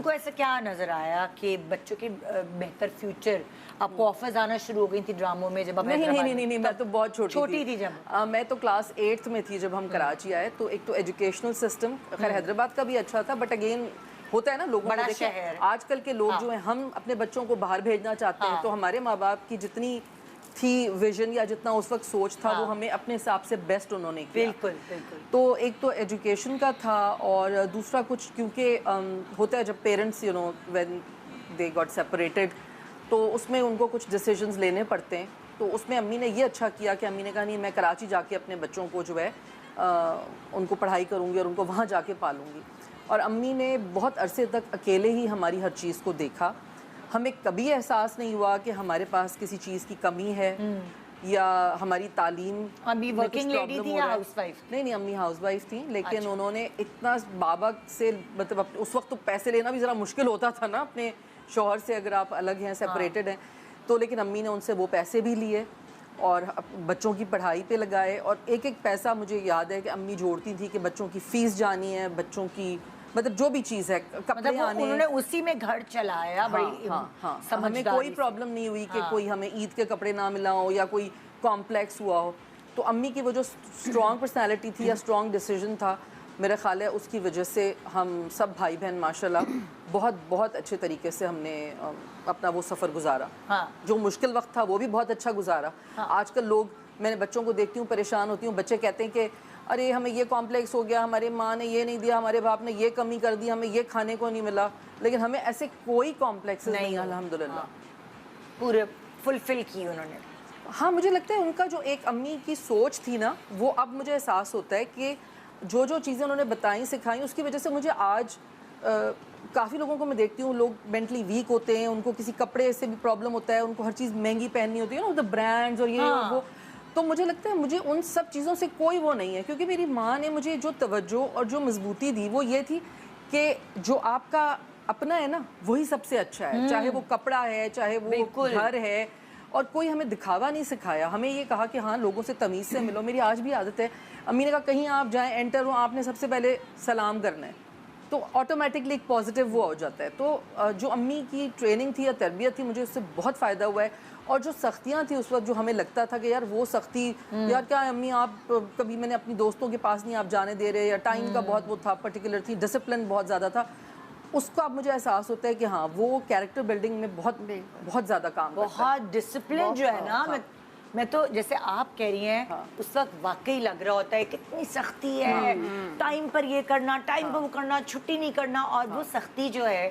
کو ایسا کیا نظر آیا کہ بچوں کے بہتر فیوچر آپ کو آفرز آنا شروع ہو گئی تھی ڈراموں میں جب آپ نہیں میں تو بہت چھوٹی تھی جب میں تو کلاس 8th میں تھی جب ہم کراچی آئے. تو ایک تو ایجوکیشنل سسٹم خیر حیدرآباد کا بھی اچھا تھا, بٹ اگین ہوتا ہے نا لوگوں کو دیکھیں آج کل کے لوگ جو ہیں, ہم اپنے بچوں کو باہر بھیجنا چاہتے ہیں تو ہمارے ماں باپ کی جتنی تھی ویژن یا جتنا اس وقت سوچ تھا وہ ہمیں اپنے حساب سے بیسٹ انہوں نے کیا. بالکل. تو ایک تو ایجوکیشن کا تھا, اور دوسرا کچھ کیونکہ ہوتا ہے جب parents when they got separated تو اس میں ان کو کچھ ڈیسیجنز لینے پڑتے ہیں. تو اس میں امی نے یہ اچھا کیا کہ امی نے کہا نہیں میں کراچی جا کے اپنے بچوں کو جو ہے ان کو پڑھائی کروں گی اور ان کو وہاں جا کے پالوں گی. اور امی نے بہت عرصے تک اکیلے ہی ہماری ہر چیز کو دیکھا. ہمیں کبھی احساس نہیں ہوا کہ ہمارے پاس کسی چیز کی کمی ہے یا ہماری تعلیم. ابھی ورکنگ لیڈی تھی یا ہاؤس وائف؟ نہیں امی ہاؤس وائف تھیں, لیکن انہوں نے اتنا بابا سے مطلب اس وقت تو پیسے لینا بھی ذرا مشکل ہوتا تھا نا اپنے شوہر سے, اگر آپ الگ ہیں سیپریٹڈ ہیں تو, لیکن امی نے ان سے وہ پیسے بھی لیے اور بچوں کی پڑھائی پہ لگائے. اور ایک ایک پیسہ مجھے یاد ہے کہ امی جوڑتی تھی کہ بچوں کی فیس جانی ہے, بچوں کی مطلب جو بھی چیز ہے, کپڑے آنے, انہوں نے اسی میں گھر چلایا. بڑی ہمیں کوئی پرابلم نہیں ہوئی کہ کوئی ہمیں عید کے کپڑے نہ ملا ہو یا کوئی کمپلیکس ہوا ہو. تو امی کی وہ جو اسٹرانگ پرسنالٹی تھی یا اسٹرانگ ڈیسیجن تھا, میرا خیال ہے اس کی وجہ سے ہم سب بھائی بہن ماشاءاللہ بہت اچھے طریقے سے ہم نے اپنا وہ سفر گزارا. جو مشکل وقت تھا وہ بھی بہت اچھا گزارا. آج کل لوگ, میں نے بچوں کو دیکھتی ہوں پریشان ہوتی ہوں, بچے کہتے ہیں کہ ارے ہمیں یہ کمپلیکس ہو گیا, ہمارے ماں نے یہ نہیں دیا, ہمارے باپ نے یہ کمی کر دی, ہمیں یہ کھانے کو نہیں ملا. لیکن ہمیں ایسے کوئی کمپلیکس نہیں الحمدللہ, پورے فلفل کی انہوں نے. ہاں مجھے لگتا ہے ان کا جو ایک امی کی سوچ تھی نا, وہ اب مجھے احساس ہوتا ہے کہ جو چیزیں انہوں نے بتائیں سکھائیں اس کی وجہ سے مجھے آج کافی لوگوں کو میں دیکھتی ہوں, لوگ مینٹلی ویک ہوتے ہیں, ان کو کسی کپڑے سے بھی پرابلم ہوتا ہے, ان کو ہر چیز مہنگی پہننی ہوتی ہے نا, برانڈز اور یہ اور وہ. تو مجھے لگتا ہے مجھے ان سب چیزوں سے کوئی وہ نہیں ہے, کیونکہ میری ماں نے مجھے جو توجہ اور جو مضبوطی دی وہ یہ تھی کہ جو آپ کا اپنا ہے نا وہی سب سے اچھا ہے, چاہے وہ کپڑا ہے, چاہے وہ گھر ہے. اور کوئی ہمیں دکھاوا نہیں سکھایا, ہمیں یہ کہا کہ ہاں لوگوں سے تمیز سے ملو. میری آج بھی عادت ہے, امی نے کہا کہیں آپ جائیں انٹر ہو, آپ نے سب سے پہلے سلام کرنا ہے, تو آٹومیٹکلی ایک پازیٹیو وہ ہو جاتا ہے. تو جو امی کی ٹریننگ تھی یا تربیت تھی, مجھے اس سے بہت فائدہ ہوا ہے. اور جو سختیاں تھیں اس وقت, جو ہمیں لگتا تھا کہ یار وہ سختی, یار کیا امی آپ کبھی میں نے اپنی دوستوں کے پاس نہیں آپ جانے دے رہے, یا ٹائم کا بہت وہ تھا, پرٹیکولر تھی, ڈسپلن بہت زیادہ تھا, اس کا اب مجھے احساس ہوتا ہے کہ ہاں وہ کیریکٹر بلڈنگ میں بہت زیادہ کام کرتا ہے. بہت ڈسپلن جو ہے نا, میں تو جیسے آپ کہہ رہی ہیں اس وقت واقعی لگ رہا ہوتا ہے کتنی سختی ہے, ٹائم پر یہ کرنا, ٹائم پر وہ کرنا, چھٹی نہیں کرنا, اور وہ سختی جو ہے